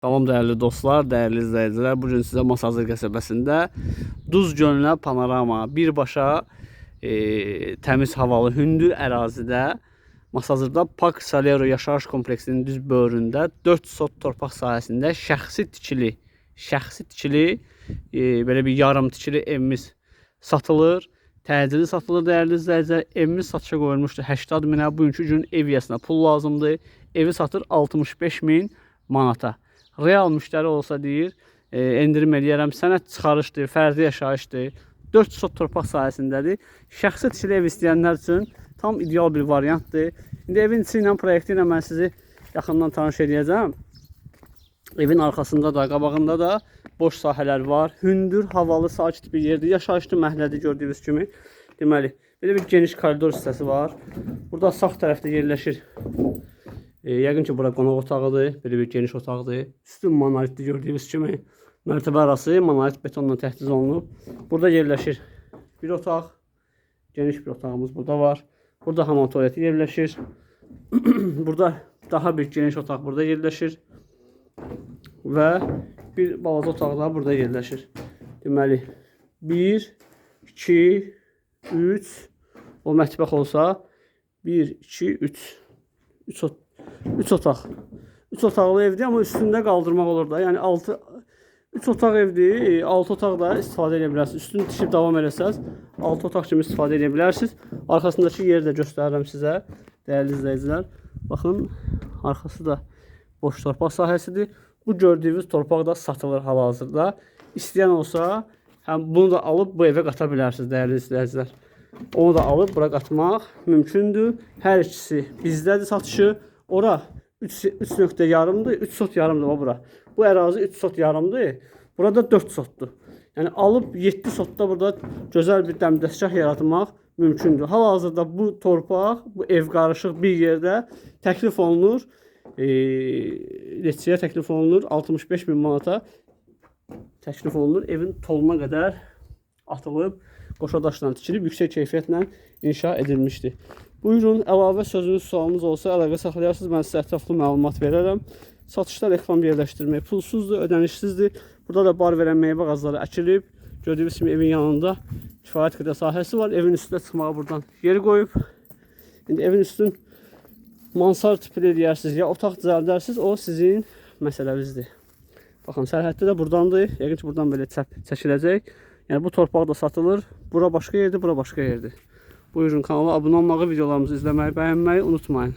Salam dəyərli dostlar, dəyərli izləyicilər. Bugün sizə Masazır qəsəbəsində Duz gölünə panorama, birbaşa təmiz havalı hündür ərazidə Masazırda Park Salero yaşayış kompleksinin düz böyründə 4 sot torpaq sahəsində şəxsi tikili belə bir yarım tikili evimiz satılır. Təcili satılır dəyərli izləyicilər. Evimiz satışa qoyulmuşdu 80 minə. Bugünkü gün ev yəsinə pul lazımdır. Evi satır 65 min manata. Real müştəri olsa deyir, endirim eləyərəm. Sənəd çıxarışdır, fərdi yaşayışdır. 4 sot torpaq sahəsindədir. Şəxsi tikili ev istəyənlər üçün tam ideal bir variantdır. İndi evin içi ilə, proyekti ilə mən sizi yaxından tanış edəcəm. Evin arxasında da, qabağında da boş sahələr var. Hündür, havalı, sakit bir yerdir. Yaşayışlı məhəllədir gördüyünüz kimi. Deməli, belə bir geniş koridor hissəsi var. Burada sağ tərəfdə yerləşir. Yəqin ki, bura qonaq otağıdır. Belə bir geniş otaqdır. Üstün monolitli gördüyünüz kimi. Mərtəbə arası monolit betonla təhciz olunub. Burada yerləşir bir otaq. Geniş bir otağımız burada var. Burada hamam tualeti yerləşir. Burada daha bir geniş otaq burada yerləşir. Və bir balaca otaq da burada yerləşir. Deməli, 1, 2, 3, o mətbəx olsa 1, 2, 3 otaq. 3 otaqlı evdir, amma üstündə qaldırmaq olur da. Yəni 3 otaq evdir, 6 otaq da istifadə edə bilərsiniz. Üstünü tikib davam eləsəz 6 otaq kimi istifadə edə bilərsiniz. Arxasındakı yeri də göstərirəm sizə, dəyərli izləyicilər. Baxın, arxası da boş torpaq sahəsidir. Bu gördüyünüz torpaq da satılır hal-hazırda. İstəyən olsa, həm bunu da alıb bu evə qata bilərsiniz, dəyərli izləyicilər. Onu da alıb bura qatmaq mümkündür. Hər ikisi bizdədir satışı. Ora 3,5-dır, 3 sot yarımdır bura. Bu ərazi 3 sot yarımdır. Burada 4 sotdur. Yəni alıb 7 sotda burada gözəl bir dəmdəstgah yaratmaq mümkündür. Hal-hazırda bu torpaq, bu ev qarışıq bir yerdə təklif olunur. Neçəyə təklif olunur? 65 min manata təklif olunur. Evin toluna qədər atılıb, qoşa daşla tikilib, yüksək keyfiyyətlə inşa edilmişdir. Buyurun, əlavə sözünüz, sualınız olsa əlaqə saxlayarsınız. Mən sizə ətraflı məlumat verərəm. Satışda reklam yerləşdirmək pulsuzdur, ödənişsizdir. Burada da bar verən meyvə ağacları əkilib. Gördüyünüz kimi evin yanında kifayət qədər sahəsi var. Evin üstünə çıxmağa buradan yeri qoyub. İndi evin üstün mansar tipli deyirsiniz, ya otaq düzəldərsiniz, o sizin məsələvizdir. Baxın, sərhəddə də buradandır. Yəqin ki, buradan belə çəkiləcək. Yəni bu torpaq da satılır. Bura başqa yerdir, bura başqa yerdir. Buyurun, kanala abunə olmağı, videolarımızı izləməyi, bəyənməyi unutmayın.